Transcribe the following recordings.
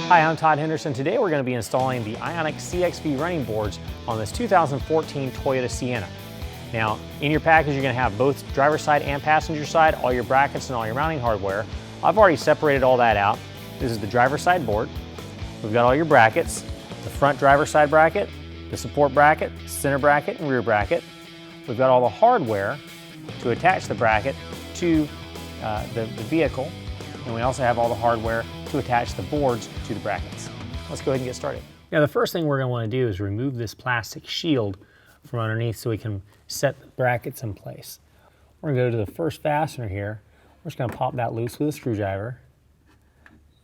Hi, I'm Todd Henderson. Today we're going to be installing the Ionic CXV running boards on this 2014 Toyota Sienna. Now, in your package you're going to have both driver's side and passenger side, all your brackets and all your mounting hardware. I've already separated all that out. This is the driver's side board. We've got all your brackets, the front driver's side bracket, the support bracket, center bracket, and rear bracket. We've got all the hardware to attach the bracket to the vehicle, and we also have all the hardware to attach the boards to the brackets. Let's go ahead and get started. Now, the first thing we're going to want to do is remove this plastic shield from underneath so we can set the brackets in place. We're going to go to the first fastener here. We're just going to pop that loose with a screwdriver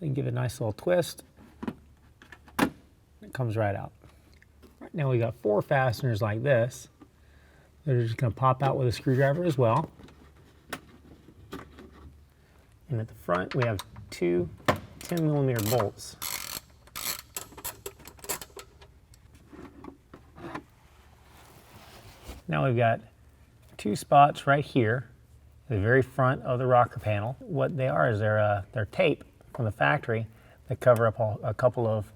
and give it a nice little twist. It comes right out. Right now we got 4 fasteners like this. They're just going to pop out with a screwdriver as well. And at the front we have 2 10mm bolts. Now we've got 2 spots right here at the very front of the rocker panel. What they are is they're tape from the factory that cover up a couple of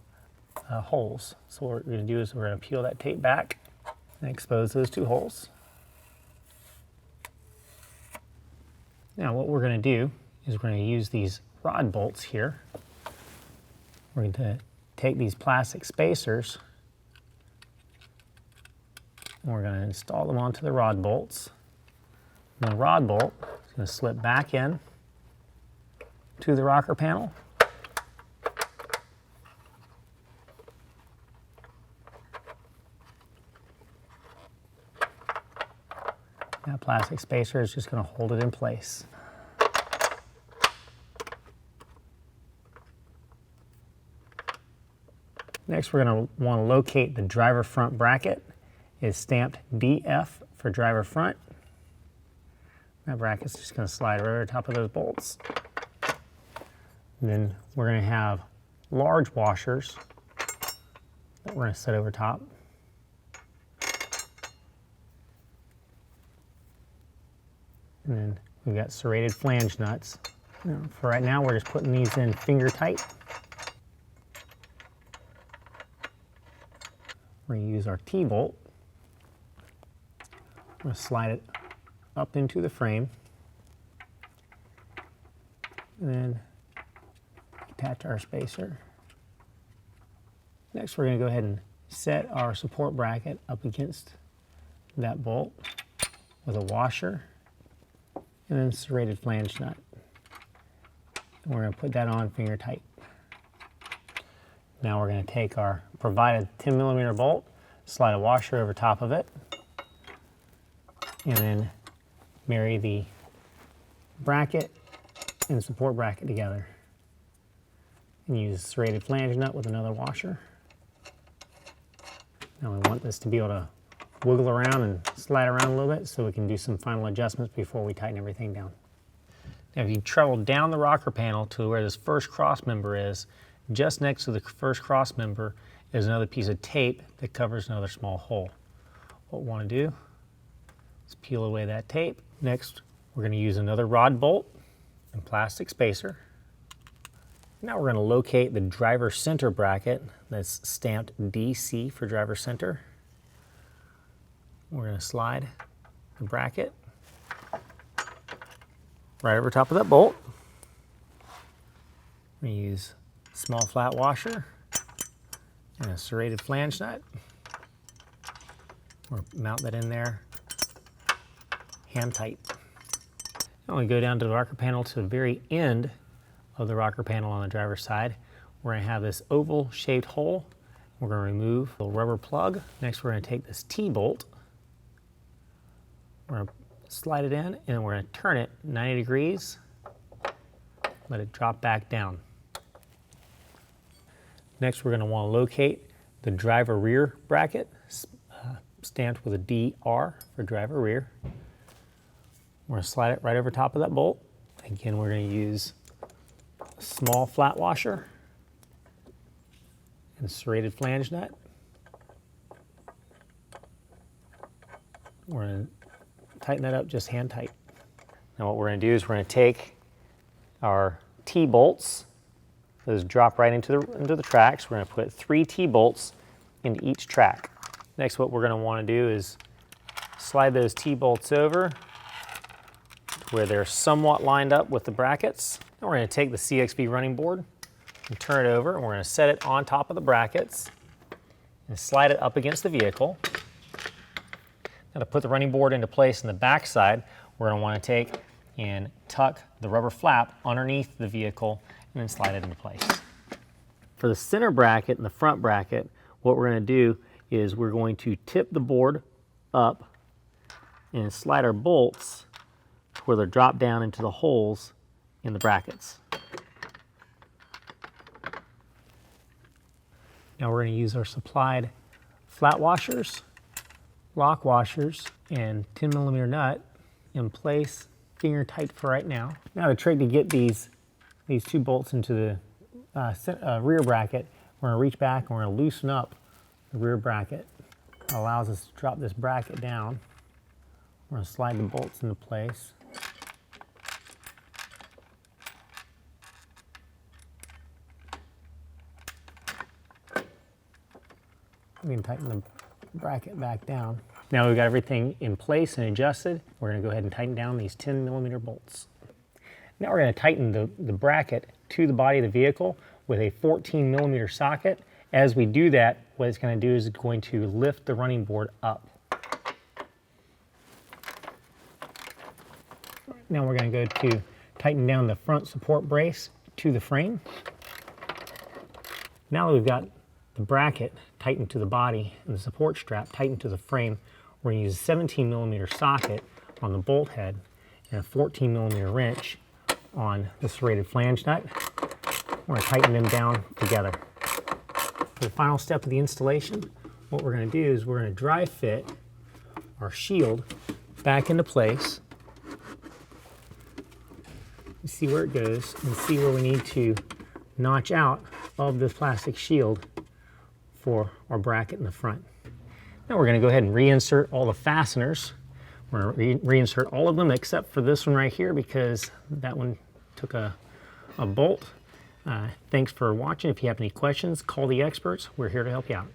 holes. So what we're going to do is we're going to peel that tape back and expose those 2 holes. Now what we're going to do is we're going to use these rod bolts here. We're going to take these plastic spacers and we're going to install them onto the rod bolts. And the rod bolt is going to slip back in to the rocker panel. That plastic spacer is just going to hold it in place. Next, we're going to want to locate the driver front bracket. It's stamped DF for driver front. That bracket's just going to slide right over the top of those bolts. And then we're going to have large washers that we're going to set over top. And then we've got serrated flange nuts. For right now, we're just putting these in finger tight. We're going to use our T-bolt. We're going to slide it up into the frame and then attach our spacer. Next, we're going to go ahead and set our support bracket up against that bolt with a washer and then serrated flange nut. And we're going to put that on finger tight. Now we're going to take our provided 10mm bolt, slide a washer over top of it, and then marry the bracket and support bracket together. And use a serrated flange nut with another washer. Now we want this to be able to wiggle around and slide around a little bit so we can do some final adjustments before we tighten everything down. Now if you travel down the rocker panel to where this first cross member is, just next to the first cross member is another piece of tape that covers another small hole. What we want to do is peel away that tape. Next, we're going to use another rod bolt and plastic spacer. Now we're going to locate the driver center bracket that's stamped DC for driver center. We're going to slide the bracket right over top of that bolt. We're going to use small flat washer and a serrated flange nut. We'll mount that in there hand tight. Now we go down to the rocker panel to the very end of the rocker panel on the driver's side. We're going to have this oval shaped hole. We're going to remove the rubber plug. Next we're going to take this T-bolt. We're going to slide it in and we're going to turn it 90 degrees. Let it drop back down. Next, we're going to want to locate the driver rear bracket, stamped with a DR for driver rear. We're going to slide it right over top of that bolt. Again, we're going to use a small flat washer and a serrated flange nut. We're going to tighten that up just hand tight. Now what we're going to do is we're going to take our T-bolts Those drop right into the tracks. We're going to put 3 T-bolts into each track. Next, what we're going to want to do is slide those T-bolts over to where they're somewhat lined up with the brackets. Now we're going to take the CXV running board and turn it over, and we're going to set it on top of the brackets and slide it up against the vehicle. Now to put the running board into place in the back side, we're going to want to take and tuck the rubber flap underneath the vehicle and then slide it into place. For the center bracket and the front bracket, what we're going to do is we're going to tip the board up and slide our bolts to where they're dropped down into the holes in the brackets. Now we're going to use our supplied flat washers, lock washers, and 10mm nut in place, finger tight for right now. Now the trick to get these 2 bolts into the rear bracket, we're going to reach back and we're going to loosen up the rear bracket. It allows us to drop this bracket down. We're going to slide the bolts into place. We can tighten the bracket back down. Now we've got everything in place and adjusted. We're going to go ahead and tighten down these 10mm bolts. Now we're going to tighten the bracket to the body of the vehicle with a 14mm socket. As we do that, what it's going to do is it's going to lift the running board up. Now we're going to go to tighten down the front support brace to the frame. Now that we've got the bracket tightened to the body and the support strap tightened to the frame, we're going to use a 17mm socket on the bolt head and a 14mm wrench on the serrated flange nut. We're going to tighten them down together. For the final step of the installation, what we're going to do is we're going to dry fit our shield back into place. See where it goes and see where we need to notch out of this plastic shield for our bracket in the front. Now we're going to go ahead and reinsert all the fasteners. We're going to reinsert all of them except for this one right here because that one took a bolt. Thanks for watching. If you have any questions, call the experts. We're here to help you out.